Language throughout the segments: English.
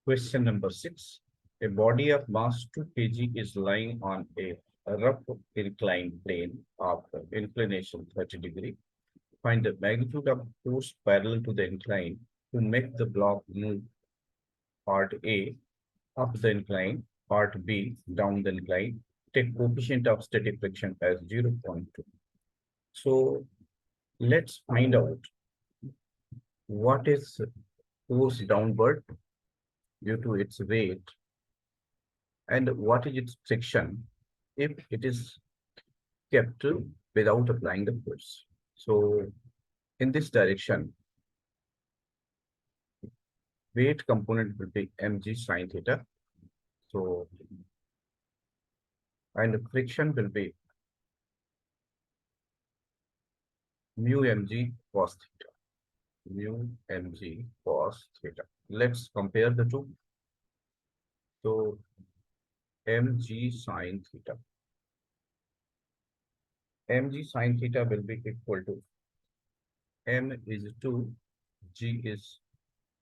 Question number 6. A body of mass 2 kg is lying on a rough inclined plane of inclination 30 degree. Find the magnitude of force parallel to the incline to make the block move part A up the incline, part B down the incline. Take coefficient of static friction as 0.2. So let's find out what is force downward due to its weight and what is its friction if it is kept without applying the force. So in this direction, weight component will be mg sine theta. So, and friction will be mu mg cos theta. Mu mg cos theta. Let's compare the two. So mg sine theta. Mg sine theta will be equal to m is 2, g is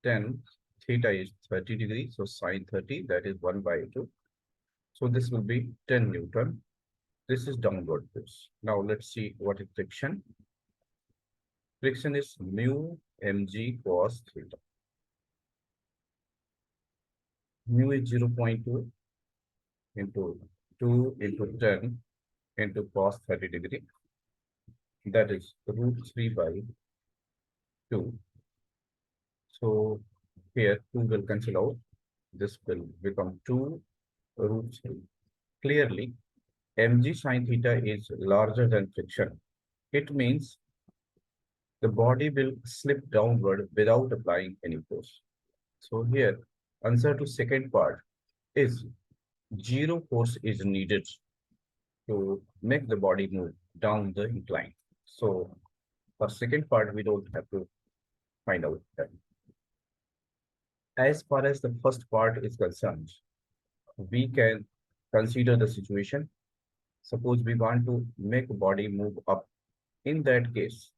10, theta is 30 degrees. So sine 30, that is 1 by 2. So this will be 10 Newton. This is downward force. Now let's see what is friction. Friction is mu mg cos theta. Mu is 0.2 into 2 into 10 into cos 30 degree. That is root 3 by 2. So here 2 will cancel out. This will become 2 root 3. Clearly, mg sine theta is larger than friction. It means the body will slip downward without applying any force. So here, answer to second part is 0 force is needed to make the body move down the incline. So for second part, we don't have to find out that. As far as the first part is concerned, we can consider the situation. Suppose we want to make body move up. In that case,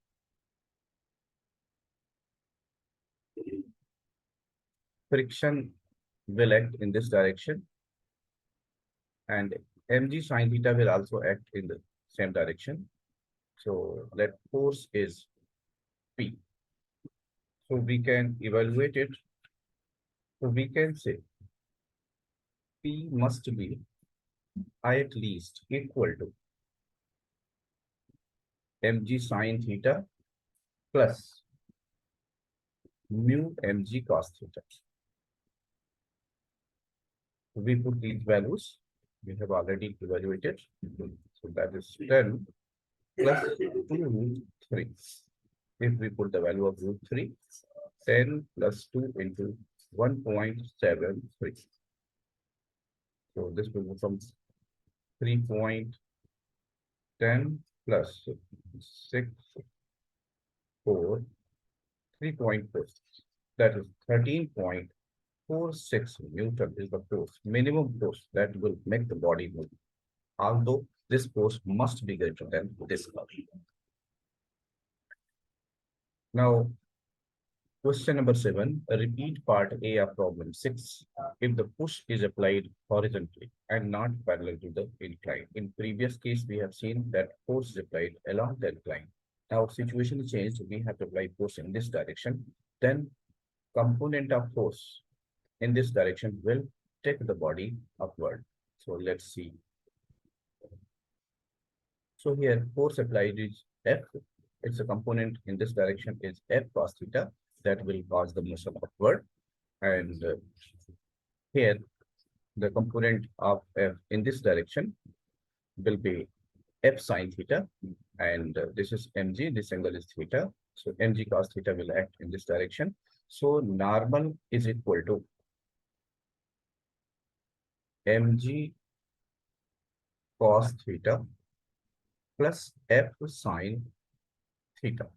friction will act in this direction and mg sine theta will also act in the same direction. So that force is P. So we can evaluate it. So we can say P must be at least equal to mg sine theta plus mu mg cos theta. We put these values. We have already evaluated. So that is 10 plus 2 root 3. If we put the value of root 3, 10 plus 2 into 1.73. So this will become 3.10 plus 6, 4, 3.4. That is 13.46 Newton is the force, minimum force that will make the body move. Although this force must be greater than this value. Now, question number 7, repeat part A of problem 6. If the push is applied horizontally and not parallel to the incline. In previous case, we have seen that force is applied along the incline. Now, situation is changed. We have to apply force in this direction. Then, component of force in this direction will take the body upward. So, let's see. So, here, force applied is F. Its a component in this direction is F cos theta. That will cause the motion upward. And here, the component of F in this direction will be F sine theta. And this is mg, this angle is theta. So mg cos theta will act in this direction. So normal is equal to mg cos theta plus F sine theta.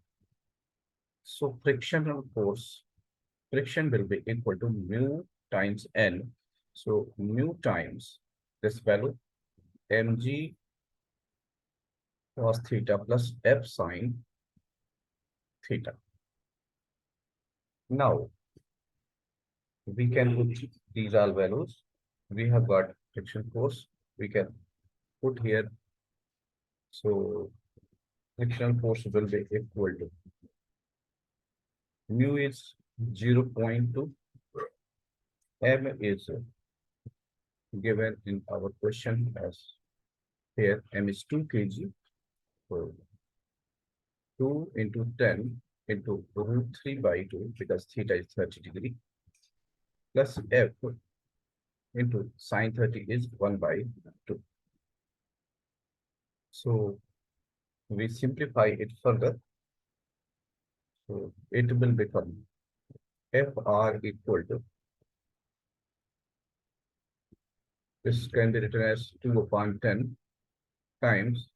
So frictional force, friction will be equal to mu times n. So mu times this value mg cos theta plus F sine theta. Now, We can put these all values. We have got friction force. We can put here. So frictional force will be equal to mu is 0.2. M is given in our question as here M is 2 kg. So 2 into 10 into root 3 by 2 because theta is 30 degree plus F into sine 30 is 1 by 2. So we simplify it further. So it will become FR equal to, this can be written as 2 upon 10 times,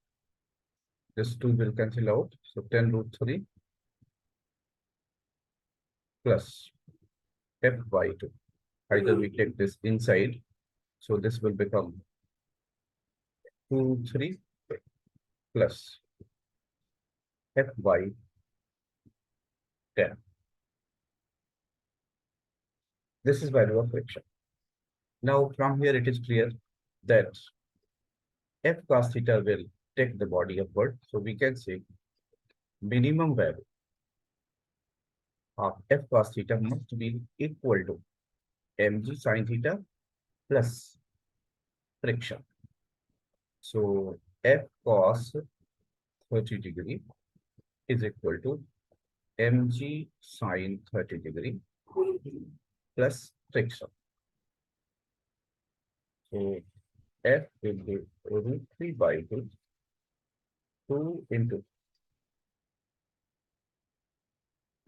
this 2 will cancel out. So 10 root 3 plus F by 2. Either we take this inside. So this will become 2, 3 plus F by 10. This is value of friction. Now from here it is clear that F cos theta will take the body upward. So we can say minimum value of F cos theta must be equal to mg sin theta plus friction. So F cos 30 degree is equal to mg sin 30 degree plus friction. So F will be root 3 by 2, 2 into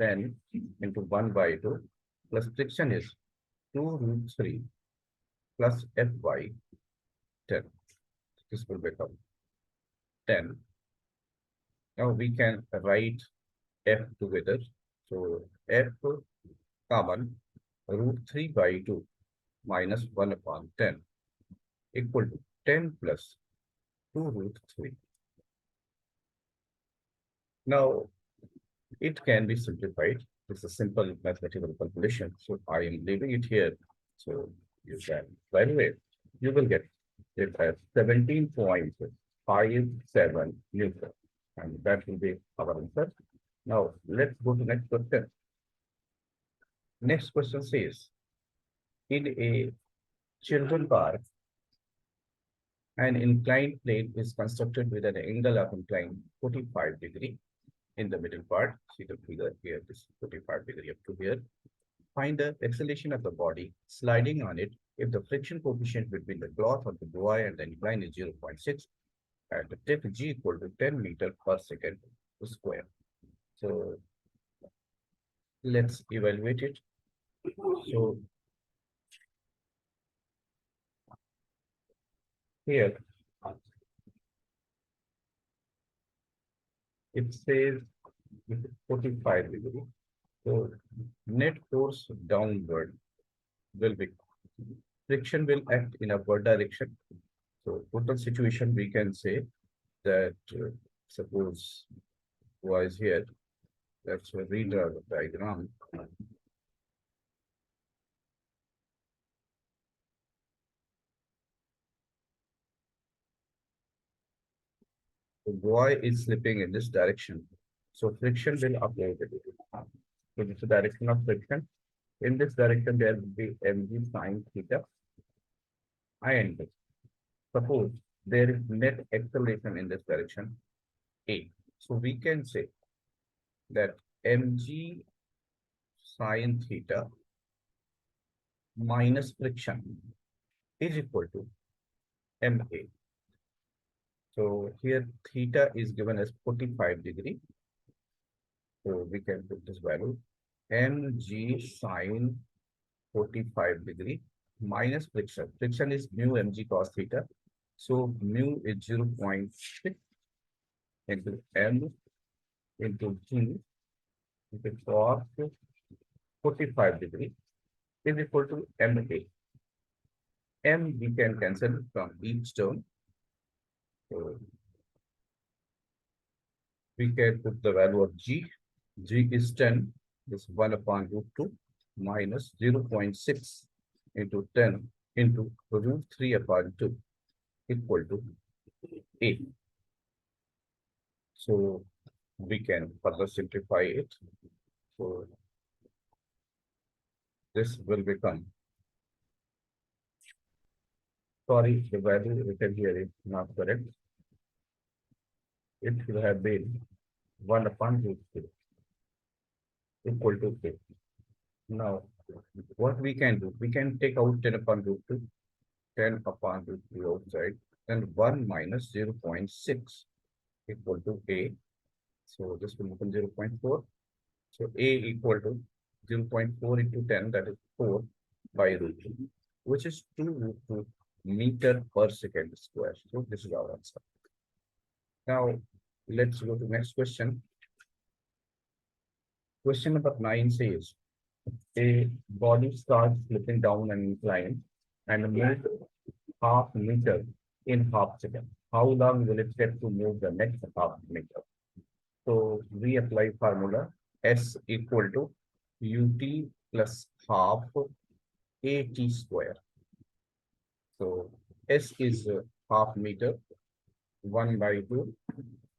10 into 1 by 2 plus friction is 2 root 3 plus F by 10. This will become 10. Now we can write F together. So F common root 3 by 2 minus 1 upon 10 equal to 10 plus 2 root 3. Now it can be simplified. It's a simple mathematical calculation. So I am leaving it here. So you can evaluate. You will get it as 17.57 Newton. And that will be our answer. Now let's go to next question. Next question says, in a children park, an inclined plane is constructed with an angle of incline 45 degree in the middle part. See the figure here, this 45 degree up to here. Find the acceleration of the body sliding on it if the friction coefficient between the cloth of the buoy and the incline is 0.6 and take g equal to 10 meter per second square. So let's evaluate it. So here it says 45 degree. So net force downward will be, friction will act in upward direction. So total situation we can say that suppose was here. Let's redraw the diagram. The buoy is slipping in this direction. So friction will apply. So this is the direction of friction. In this direction, there will be mg sine theta. And suppose there is net acceleration in this direction, A. So we can say that mg sine theta minus friction is equal to ma. So here theta is given as 45 degree. So we can put this value mg sine 45 degree minus friction. Friction is mu mg cos theta. So mu is 0.6 into m into g into cos 45 degree is equal to ma. M we can cancel from each term. So we can put the value of g. G is 10, is 1 upon root 2. minus 0.6 into 10 into root 3 upon 2 equal to A. So we can further simplify it. So this will become, sorry, the value written here is not correct. It should have been 1 upon root 3 equal to A. Now, what we can do, we can take out 10 upon root 2, 10 upon root 3 outside, and 1 minus 0.6 equal to A. So this will become 0.4. So A equal to 0.4 into 10, that is 4 by root 2, which is 2 root 2 meter per second square. So this is our answer. Now, let's go to next question. Question number 9 says, a body starts slipping down an incline and moves half meter in half second. How long will it take to move the next half meter? So we apply formula S equal to ut plus half at square. So S is half meter, 1 by 2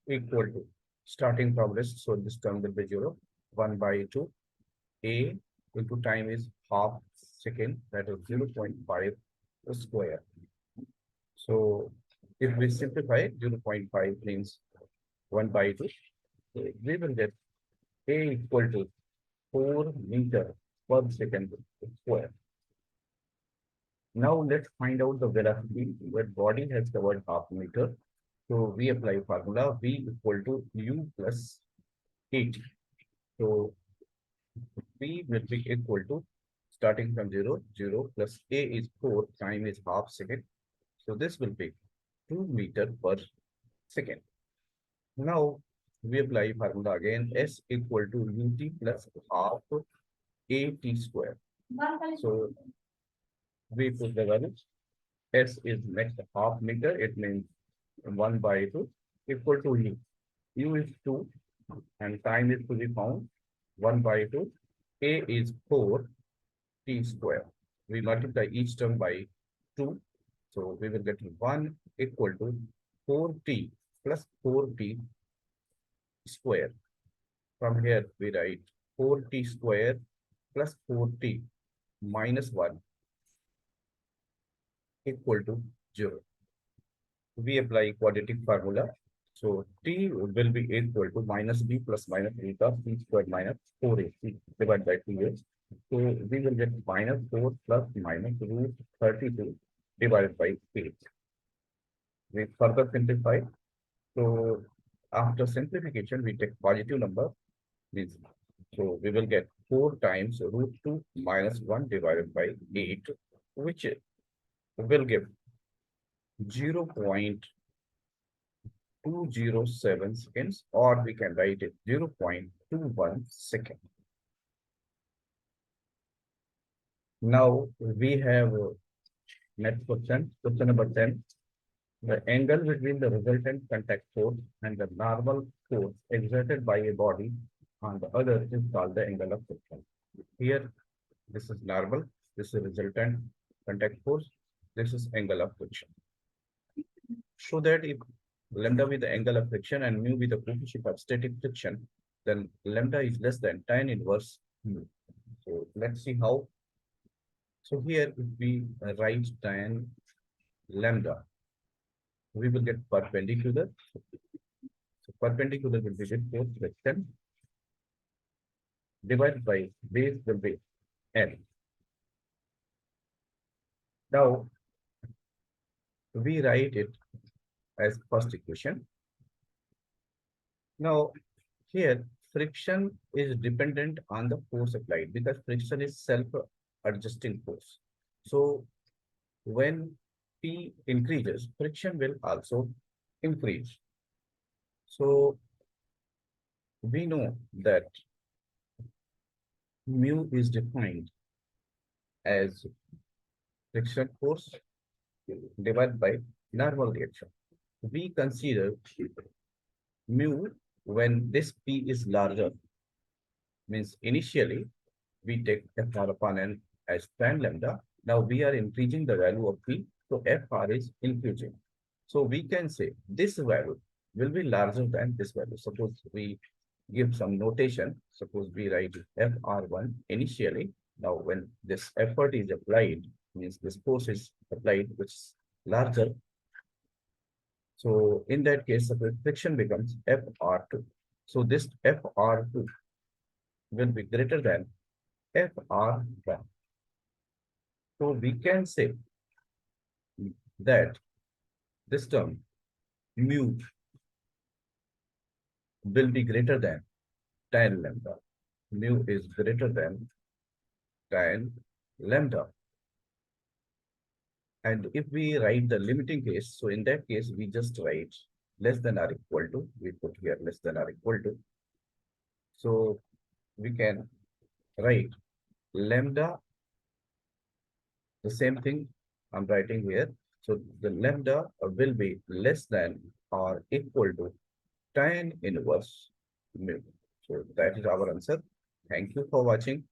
equal to, starting from this, so this term will be 0, 1 by 2, A into time is half second, that is 0.5 square. So if we simplify, 0.5 means 1 by 2, so we will get A equal to 4 meter per second square. Now let's find out the velocity where body has covered half meter. So we apply formula V equal to U plus 80. So V will be equal to, starting from 0, 0 plus A is 4, time is half second. So this will be 2 meter per second. Now we apply formula again, S equal to ut plus half at square. So we put the values. S is next half meter, it means 1 by 2 equal to U. U is 2 and time is to be found 1 by 2. A is 4 t square. We multiply each term by 2. So we will get 1 equal to 4t plus 4t square. From here we write 4t square plus 4t minus 1 equal to 0. We apply quadratic formula. So t will be equal to minus b plus minus root of t squared minus 4ac divided by 2a. So we will get minus 4 plus minus root 32 divided by 8. We further simplify. So after simplification, we take positive number. So we will get 4 times root 2 minus 1 divided by 8, which will give 0.207 seconds, or we can write it 0.21 second. Now we have next question number 10. The angle between the resultant contact force and the normal force exerted by a body on the other is called the angle of friction. Here, this is normal, this is resultant contact force, this is angle of friction. Show that if lambda with the angle of friction and mu with the coefficient of static friction, then lambda is less than tan inverse mu. So let's see how. So here, if we write tan lambda, we will get perpendicular. So perpendicular will be with force friction divided by base will be L. Now we write it as first equation. Now here friction is dependent on the force applied because friction is self-adjusting force. So when P increases, friction will also increase. So we know that mu is defined as friction force divided by normal reaction. We consider mu when this P is larger, means initially we take FR upon N as tan lambda. Now we are increasing the value of P, so FR is increasing. So we can say this value will be larger than this value. Suppose we give some notation. Suppose we write FR1 initially. Now when this effort is applied, means this force is applied, which is larger. So in that case, the friction becomes FR2. So this FR2 will be greater than FR1. So we can say that this term mu will be greater than tan lambda. Mu is greater than tan lambda. And if we write the limiting case, so in that case, we just write less than or equal to, we put here less than or equal to. So we can write lambda, the same thing I'm writing here. So the lambda will be less than or equal to tan inverse mu. So that is our answer. Thank you for watching.